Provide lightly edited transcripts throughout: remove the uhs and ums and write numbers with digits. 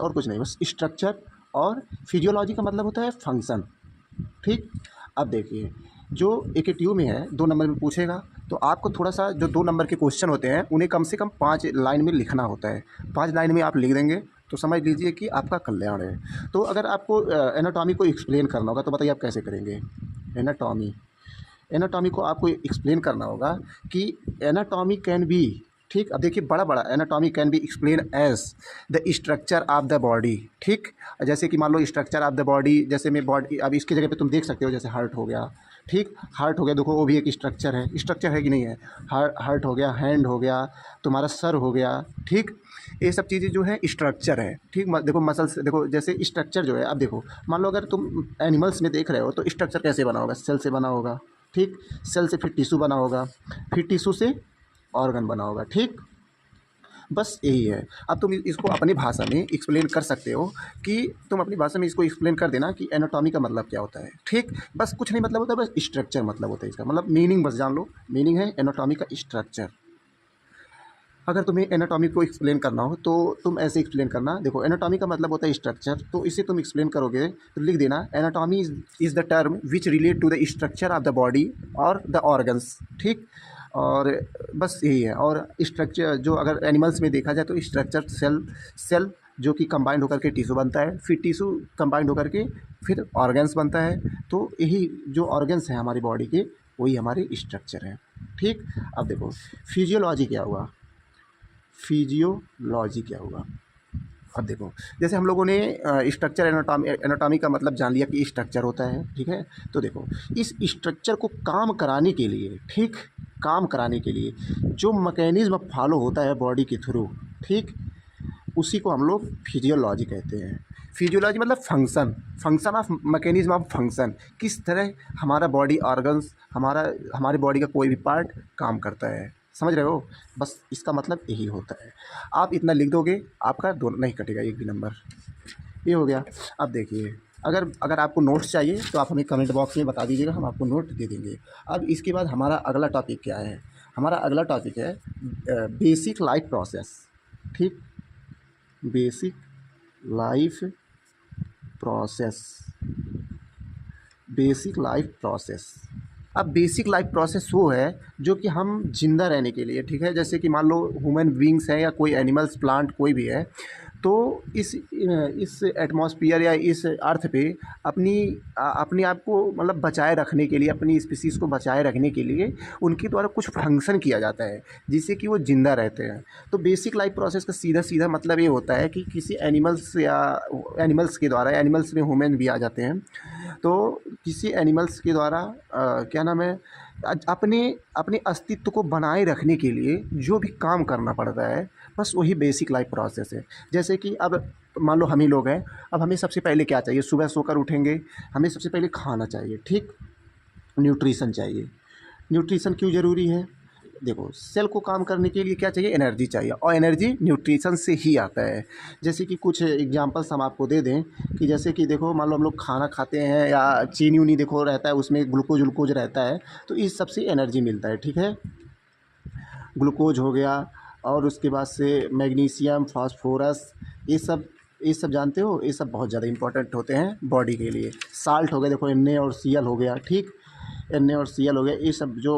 और कुछ नहीं, बस स्ट्रक्चर। और फिजियोलॉजी का मतलब होता है फंक्शन। ठीक। अब देखिए, जो एक ट्यूब में है 2 नंबर में पूछेगा, तो आपको थोड़ा सा जो 2 नंबर के क्वेश्चन होते हैं उन्हें कम से कम 5 लाइन में लिखना होता है। 5 लाइन में आप लिख देंगे तो समझ लीजिए कि आपका कल्याण है। तो अगर आपको एनाटॉमी को एक्सप्लेन करना होगा तो बताइए आप कैसे करेंगे। एनाटॉमी एनाटॉमी को आपको एक्सप्लेन करना होगा कि एनाटॉमी कैन बी, ठीक। अब देखिए, बड़ा बड़ा anatomy can be explain as the structure of the body. ठीक। जैसे कि मान लो स्ट्रक्चर ऑफ द बॉडी, जैसे मैं बॉडी, अब इसकी जगह पे तुम देख सकते हो जैसे हार्ट हो गया। ठीक। हार्ट हो गया, देखो वो भी एक स्ट्रक्चर है। स्ट्रक्चर है कि नहीं है। हार्ट हो गया, हैंड हो गया, तुम्हारा सर हो गया। ठीक। ये सब चीज़ें जो है स्ट्रक्चर है। ठीक। देखो मसल्स, देखो जैसे स्ट्रक्चर जो है, अब देखो मान लो अगर तुम एनिमल्स में देख रहे हो तो स्ट्रक्चर कैसे बना होगा, सेल से बना होगा। ठीक। सेल से फिर टिश्यू बना होगा, फिर टिश्यू से ऑर्गन बना होगा। ठीक। बस यही है। अब तुम इसको अपनी भाषा में एक्सप्लेन कर सकते हो कि तुम अपनी भाषा में इसको एक्सप्लेन कर देना कि एनाटॉमी का मतलब क्या होता है। ठीक। बस कुछ नहीं मतलब होता है, बस स्ट्रक्चर मतलब होता है इसका, मतलब मीनिंग बस जान लो। मीनिंग है एनाटॉमी का स्ट्रक्चर। अगर तुम्हें एनाटॉमी को एक्सप्लेन करना हो तो तुम ऐसे एक्सप्लेन करना, देखो एनाटॉमी का मतलब होता है स्ट्रक्चर, तो इसे तुम एक्सप्लेन करोगे तो लिख देना anatomy is the term which relate to the structure of the body और द ऑर्गन्स। ठीक। और बस यही है। और स्ट्रक्चर जो अगर एनिमल्स में देखा जाए तो स्ट्रक्चर सेल जो कि कंबाइंड होकर के टिश्यू बनता है, फिर टिश्यू कंबाइंड होकर के फिर ऑर्गन्स बनता है। तो यही जो ऑर्गन्स हैं हमारी बॉडी के, वही हमारे स्ट्रक्चर हैं। ठीक। अब देखो फिजियोलॉजी क्या हुआ, फिजियोलॉजी क्या हुआ। अब देखो, जैसे हम लोगों ने स्ट्रक्चर एनाटॉमी का मतलब जान लिया कि स्ट्रक्चर होता है। ठीक है। तो देखो, इस स्ट्रक्चर को काम कराने के लिए, ठीक, काम कराने के लिए जो मैकेनिज्म फॉलो होता है बॉडी के थ्रू, ठीक, उसी को हम लोग फिजियोलॉजी कहते हैं। फिजियोलॉजी मतलब function, function of mechanism of function, किस तरह हमारा बॉडी ऑर्गन्स, हमारे बॉडी का कोई भी पार्ट काम करता है। समझ रहे हो। बस इसका मतलब यही होता है। आप इतना लिख दोगे, आपका दोनों नहीं कटेगा, एक भी नंबर। ये हो गया। अब देखिए, अगर अगर आपको नोट्स चाहिए तो आप हमें कमेंट बॉक्स में बता दीजिएगा, हम आपको नोट दे देंगे। अब इसके बाद हमारा अगला टॉपिक क्या है। हमारा अगला टॉपिक है बेसिक लाइफ प्रोसेस। ठीक। Basic life process, basic life process. अब बेसिक लाइफ प्रोसेस वो है जो कि हम जिंदा रहने के लिए, ठीक है, जैसे कि मान लो ह्यूमन बींग्स हैं या कोई एनिमल्स, प्लांट, कोई भी है, तो इस एटमॉस्फेयर या इस अर्थ पे अपने आप को मतलब बचाए रखने के लिए, अपनी स्पीसीज़ को बचाए रखने के लिए उनके द्वारा कुछ फंक्शन किया जाता है जिससे कि वो ज़िंदा रहते हैं। तो बेसिक लाइफ प्रोसेस का सीधा सीधा मतलब ये होता है कि किसी एनिमल्स के द्वारा, एनिमल्स में ह्यूमन भी आ जाते हैं, तो किसी एनिमल्स के द्वारा क्या नाम है, अपने अपने अस्तित्व को बनाए रखने के लिए जो भी काम करना पड़ता है, बस वही बेसिक लाइफ प्रोसेस है। जैसे कि अब मान लो हम ही लोग हैं, अब हमें सबसे पहले क्या चाहिए, सुबह सोकर उठेंगे, हमें सबसे पहले खाना चाहिए। ठीक। न्यूट्रिशन चाहिए। न्यूट्रिशन क्यों ज़रूरी है। देखो, सेल को काम करने के लिए क्या चाहिए, एनर्जी चाहिए, और एनर्जी न्यूट्रिशन से ही आता है। जैसे कि कुछ एग्जांपल्स हम आपको दे दें कि जैसे कि देखो, मान लो हम लोग खाना खाते हैं या चीनी उनी देखो रहता है, उसमें ग्लूकोज व्लूकोज रहता है, तो इस सबसे एनर्जी मिलता है। ठीक है। ग्लूकोज हो गया, और उसके बाद से मैग्नीशियम, फास्फोरस, ये सब जानते हो, ये सब बहुत ज़्यादा इंपॉर्टेंट होते हैं बॉडी के लिए। साल्ट हो गया, देखो NaOCl हो गया। ठीक। NaOCl हो गया, ये सब जो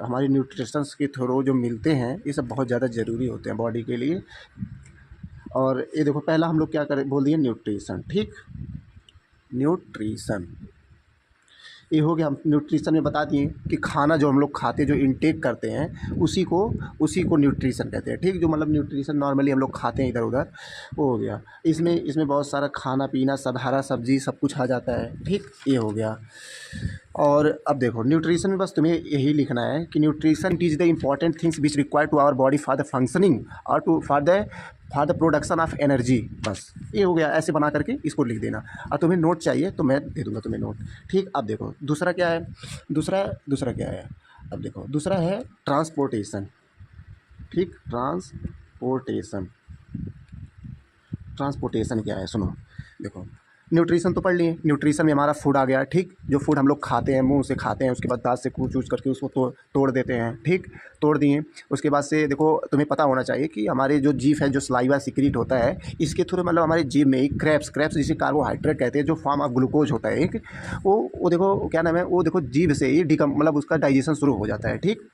हमारी न्यूट्रिशंस के थ्रू जो मिलते हैं, ये सब बहुत ज़्यादा ज़रूरी होते हैं बॉडी के लिए। और ये देखो, पहला हम लोग क्या करें, बोल दिए न्यूट्रिशन। ठीक। न्यूट्रिशन ये हो गया। हम न्यूट्रिशन में बता दिए कि खाना जो हम लोग खाते, जो इनटेक करते हैं, उसी को न्यूट्रिशन कहते हैं। ठीक। जो मतलब न्यूट्रिशन नॉर्मली हम लोग खाते हैं इधर उधर, वो हो गया। इसमें बहुत सारा खाना पीना, सब हरा सब्जी सब कुछ आ जाता है। ठीक। ये हो गया। और अब देखो, न्यूट्रिशन में बस तुम्हें यही लिखना है कि nutrition is the important things which require to our body for the functioning और for the production of energy. बस ये हो गया। ऐसे बना करके इसको लिख देना। और तुम्हें नोट चाहिए तो मैं दे दूंगा तुम्हें नोट। ठीक। अब देखो दूसरा क्या है, दूसरा क्या है। अब देखो, दूसरा है ट्रांसपोर्टेशन। ठीक। ट्रांसपोर्टेशन क्या है, सुनो। देखो, न्यूट्रिशन तो पढ़ लिए, न्यूट्रिशन में हमारा फूड आ गया, ठीक, जो फूड हम लोग खाते हैं, मुंह से खाते हैं, उसके बाद दांत से कूच कूच करके उसको तोड़ देते हैं, ठीक, तोड़ दिए। उसके बाद से देखो तुम्हें पता होना चाहिए कि हमारे जो जीभ है, जो सलाइवा सीक्रेट होता है, इसके थ्रू मतलब हमारे जीभ में एक क्रैप्स जिसे कार्बोहाइड्रेट कहते हैं, जो फॉर्म ऑफ ग्लूकोज होता है एक, वो देखो क्या नाम है, वो देखो जीभ से ही मतलब उसका डाइजेशन शुरू हो जाता है, ठीक,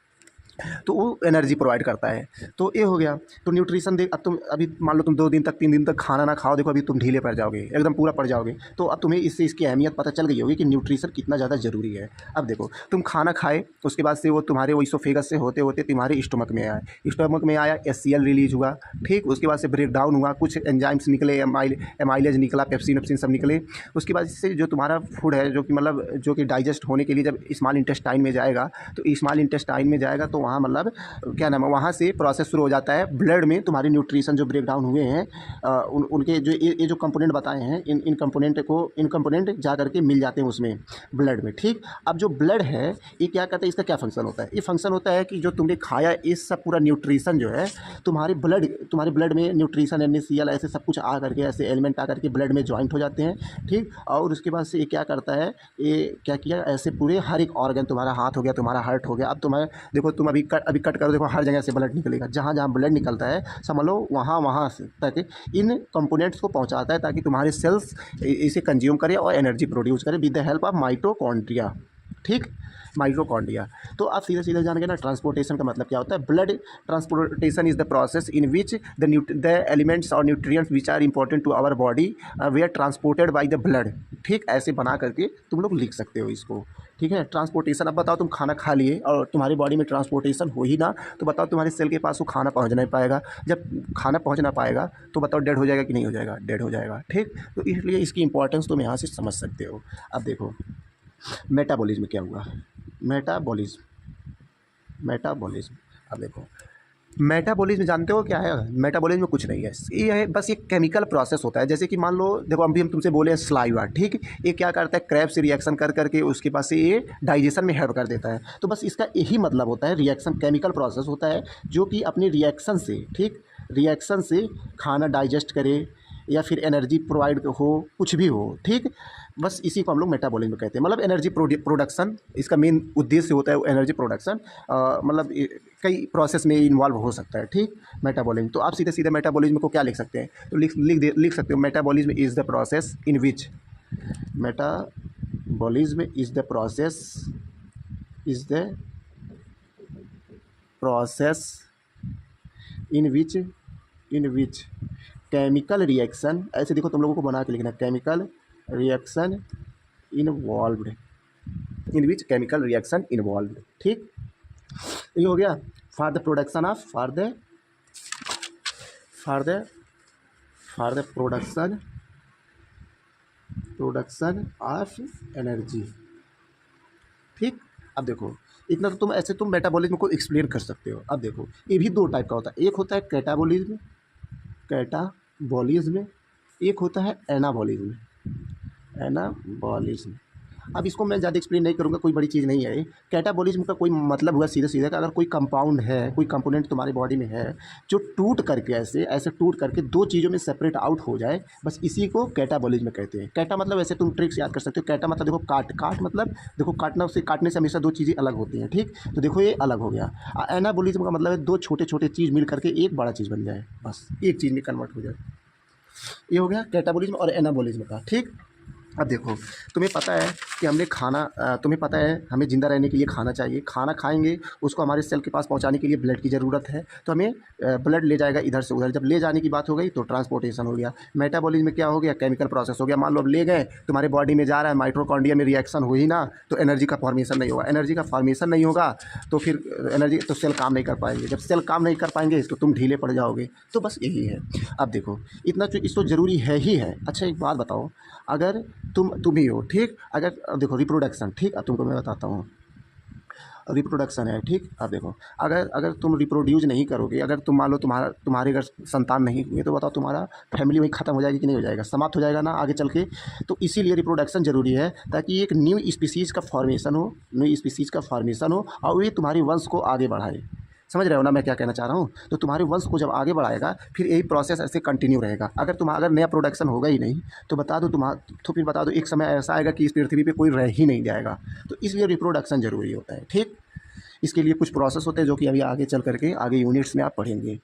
तो वो एनर्जी प्रोवाइड करता है। तो ये हो गया। तो न्यूट्रिशन देख, अब तुम अभी मान लो तुम 2 दिन तक 3 दिन तक खाना ना खाओ, देखो अभी तुम ढीले पड़ जाओगे, एकदम पूरा पड़ जाओगे। तो अब तुम्हें इससे इसकी अहमियत पता चल गई होगी कि न्यूट्रिशन कितना ज़्यादा ज़रूरी है। अब देखो तुम खाना खाए, उसके बाद से वो तुम्हारे वो इसोफेगस से होते होते तुम्हारे स्टमक में आया, स्टमक में आया, HCl रिलीज हुआ, ठीक, उसके बाद से ब्रेक डाउन हुआ, कुछ एंजाइम्स निकले, एमाइलेज निकला, पेप्सिन वेप्सिन सब निकले। उसके बाद से जो तुम्हारा फूड है, जो कि मतलब जो कि डाइजेस्ट होने के लिए जब स्मॉल इंटेस्टाइन में जाएगा, तो स्मॉल इंटेस्टाइन में जाएगा तो वहाँ मतलब क्या नाम है, वहाँ से प्रोसेस शुरू हो जाता है। ब्लड में तुम्हारी न्यूट्रिशन जो ब्रेक डाउन हुए हैं, उनके जो ये जो कंपोनेंट बताए हैं, इन कंपोनेंट जा करके मिल जाते हैं उसमें ब्लड में, ठीक। अब जो ब्लड है ये क्या करता है, इसका क्या फंक्शन होता है, ये फंक्शन होता है कि जो तुमने खाया इस सब पूरा न्यूट्रिशन जो है तुम्हारे ब्लड में न्यूट्रिशन, NaCl ऐसे सब कुछ आ करके, ऐसे एलिमेंट आ करके ब्लड में जॉइंट हो जाते हैं, ठीक। और उसके बाद से ये क्या करता है, ये क्या किया, ऐसे पूरे हर एक ऑर्गन, तुम्हारा हाथ हो गया, तुम्हारा हार्ट हो गया, अब तुम्हारे देखो तुम अभी कट करो, देखो हर जगह से ब्लड निकलेगा, जहाँ जहाँ ब्लड निकलता है समझ लो वहाँ से तक इन कंपोनेंट्स को पहुँचाता है, ताकि तुम्हारे सेल्स इसे कंज्यूम करे और एनर्जी प्रोड्यूस करे with the help of mitochondria, ठीक, माइटोकॉन्ड्रिया। तो आप सीधे सीधे जान गए ना, ट्रांसपोर्टेशन का मतलब क्या होता है। Blood transportation is the process in which the elements और nutrients which are important to our body they are transported by the blood, ठीक, ऐसे बना करके तुम लोग लिख सकते हो इसको, ठीक है। ट्रांसपोर्टेशन, अब बताओ तुम खाना खा लिए और तुम्हारी बॉडी में ट्रांसपोर्टेशन हो ही ना, तो बताओ तुम्हारे सेल के पास वो खाना पहुंच नहीं पाएगा। जब खाना पहुंच ना पाएगा तो बताओ डेड हो जाएगा कि नहीं हो जाएगा, डेड हो जाएगा, ठीक। तो इसलिए इसकी इंपॉर्टेंस तुम यहाँ से समझ सकते हो। अब देखो मेटाबॉलिज्म क्या हुआ, मेटाबॉलिज्म। अब देखो मेटाबॉलिज्म जानते हो क्या है, मेटाबॉलिज्म में कुछ नहीं है, ये है बस एक केमिकल प्रोसेस होता है। जैसे कि मान लो देखो अभी हम तुमसे बोले सलाइवा, ठीक, ये क्या करता है, क्रैब से रिएक्शन कर करके उसके पास से ये डाइजेशन में हेल्प कर देता है। तो बस इसका यही मतलब होता है, रिएक्शन केमिकल प्रोसेस होता है जो कि अपने रिएक्शन से, ठीक, रिएक्शन से खाना डाइजेस्ट करे या फिर एनर्जी प्रोवाइड हो, कुछ भी हो, ठीक, बस इसी को हम लोग मेटाबॉलिज्म कहते हैं। मतलब एनर्जी प्रोडक्शन इसका मेन उद्देश्य होता है, एनर्जी प्रोडक्शन, मतलब कई प्रोसेस में इन्वॉल्व हो सकता है, ठीक, मेटाबॉलिज्म। तो आप सीधे सीधे मेटाबॉलिज्म को क्या लिख सकते हैं, तो लिख सकते हो, metabolism is the process in which, metabolism is the process in which chemical reaction, ऐसे देखो तुम लोगों को बना के लिखना, chemical reaction involved, in which chemical reaction involved, ठीक, ये हो गया। For the production of for the production of energy, ठीक। अब देखो इतना तो तुम ऐसे तुम मेटाबॉलिज्म को एक्सप्लेन कर सकते हो। अब देखो ये भी दो टाइप का होता है, एक होता है कैटाबॉलिज्म, एक होता है एनाबॉलिज्म। अब इसको मैं ज़्यादा एक्सप्लेन नहीं करूँगा, कोई बड़ी चीज़ नहीं है। कैटाबॉलिज्म का कोई मतलब हुआ सीधे सीधे कि अगर कोई कंपाउंड है, कोई कंपोनेंट तुम्हारी बॉडी में है जो टूट करके ऐसे टूट करके दो चीज़ों में सेपरेट आउट हो जाए, बस इसी को कैटाबॉलिज्म कहते हैं। कैटा मतलब ऐसे तुम ट्रिक्स याद कर सकते हो, कैटा मतलब देखो काट मतलब देखो काटने से हमेशा दो चीज़ें अलग होती हैं, ठीक, तो देखो ये अलग हो गया। एनाबॉलिज्म का मतलब है दो छोटे छोटे चीज़ मिल करके एक बड़ा चीज़ बन जाए, बस एक चीज़ में कन्वर्ट हो जाए। ये हो गया कैटाबॉलिज्म और एनाबॉलिज्म का, ठीक। अब देखो तुम्हें पता है कि तुम्हें पता है हमें ज़िंदा रहने के लिए खाना चाहिए, खाना खाएंगे उसको हमारे सेल के पास पहुंचाने के लिए ब्लड की ज़रूरत है, तो हमें ब्लड ले जाएगा इधर से उधर। जब ले जाने की बात हो गई तो ट्रांसपोर्टेशन हो गया। मेटाबॉलिज्म में क्या हो गया, केमिकल प्रोसेस हो गया। मान लो अब ले गए, तुम्हारे बॉडी में जा रहा है, माइटोकॉन्ड्रिया में रिएक्शन हुई ना, तो एनर्जी का फॉर्मेशन नहीं होगा। एनर्जी का फॉर्मेशन नहीं होगा तो फिर सेल काम नहीं कर पाएंगे। जब सेल काम नहीं कर पाएंगे तो तुम ढीले पड़ जाओगे। तो बस यही है। अब देखो इतना तो इसको ज़रूरी है ही है। अच्छा एक बात बताओ, अगर तुम ही हो, ठीक, अगर देखो रिप्रोडक्शन, ठीक, अब तुमको मैं बताता हूँ, रिप्रोडक्शन है, ठीक। अब देखो अगर तुम रिप्रोड्यूस नहीं करोगे, अगर तुम मान लो तुम्हारे अगर संतान नहीं हुए, तो बताओ तुम्हारा फैमिली वहीं ख़त्म हो जाएगी कि नहीं हो जाएगा, समाप्त हो जाएगा ना आगे चल के। तो इसीलिए रिप्रोडक्शन ज़रूरी है, ताकि एक न्यू स्पीसीज़ का फॉर्मेशन हो और वे तुम्हारे वंश को आगे बढ़ाए। समझ रहे हो ना मैं क्या कहना चाह रहा हूँ? तो तुम्हारे वंश को जब आगे बढ़ाएगा फिर यही प्रोसेस ऐसे कंटिन्यू रहेगा। अगर नया प्रोडक्शन होगा ही नहीं तो फिर बता दो एक समय ऐसा आएगा कि इस पृथ्वी पे कोई रह ही नहीं जाएगा। तो इसलिए रिप्रोडक्शन ज़रूरी होता है, ठीक? इसके लिए कुछ प्रोसेस होते हैं जो कि अभी आगे चल करके आगे यूनिट्स में आप पढ़ेंगे।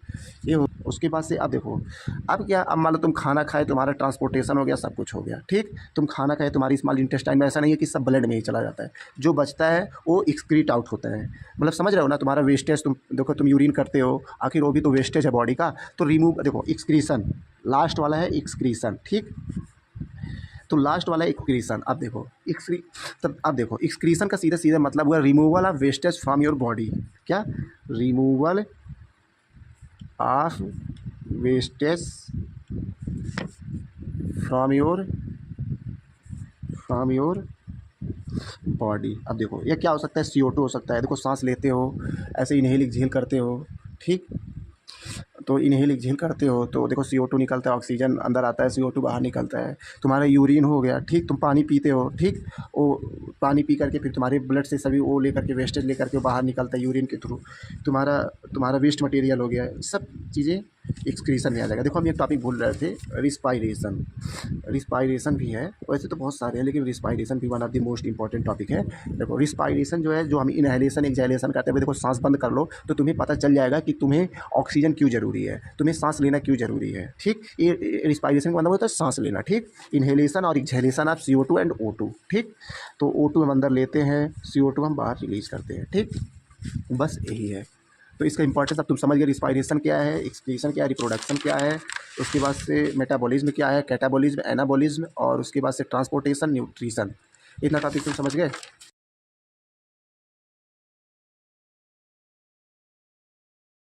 उसके बाद से अब देखो, अब मान लो तुम खाना खाए, तुम्हारा ट्रांसपोर्टेशन हो गया, सब कुछ हो गया, ठीक? तुम खाना खाए, तुम्हारी स्मॉल इंटेस्टाइन में ऐसा नहीं है कि सब ब्लड में ही चला जाता है। जो बचता है वो एक्सक्रीट आउट होता है। मतलब समझ रहे हो ना, तुम्हारा वेस्टेज, तुम देखो तुम यूरिन करते हो, आखिर वो भी तो वेस्टेज है बॉडी का। तो रिमूव, देखो एक्सक्रीशन, लास्ट वाला है एक्सक्रीशन, ठीक? तो लास्ट वाला एक्सक्रीशन। अब देखो एक्सक्रीशन का सीधा सीधा मतलब हुआ removal of wastage from your body. क्या? Removal of wastage from your body. अब देखो ये क्या हो सकता है? CO2 हो सकता है। देखो सांस लेते हो, ऐसे इनहेल एक्सहेल करते हो, ठीक? तो इनहेल एक्सहेल करते हो तो देखो CO2 निकलता है, ऑक्सीजन अंदर आता है, CO2 बाहर निकलता है। तुम्हारा यूरिन हो गया, ठीक? तुम पानी पीते हो, ठीक? वो पानी पी करके फिर तुम्हारे ब्लड से सभी वो लेकर के वेस्टेज लेकर के बाहर निकलता है यूरिन के थ्रू। तुम्हारा वेस्ट मटेरियल हो गया, सब चीज़ें एक्सक्रीशन में आ जाएगा। देखो हम ये टॉपिक भूल रहे थे, रिस्पायरेशन भी है। वैसे तो बहुत सारे हैं लेकिन रिस्पायरेशन भी one of the most important topic है। देखो रिस्पायरेशन जो है, जो हम इनहेलेशन एक्सहेलेशन करते हैं, देखो सांस बंद कर लो तो तुम्हें पता चल जाएगा कि तुम्हें ऑक्सीजन क्यों ज़रूरी है, तुम्हें सांस लेना क्यों ज़रूरी है, ठीक? ये रिस्पायरेशन का मतलब होता है सांस लेना, ठीक? इनहेलेशन और exhalation of CO2 and O2, ठीक? तो O2 हम अंदर लेते हैं, CO2 हम बाहर रिलीज करते हैं, ठीक? बस यही है। तो इसका इंपॉर्टेंस अब तुम समझ गए, रिस्पायरेशन क्या है, एक्सक्रीशन क्या है, रिप्रोडक्शन क्या है, उसके बाद से मेटाबॉलिज्म क्या है, कैटाबॉलिज्म, एनाबॉलिज्म, और उसके बाद से ट्रांसपोर्टेशन, न्यूट्रिशन। इतना टॉपिक तुम समझ गए।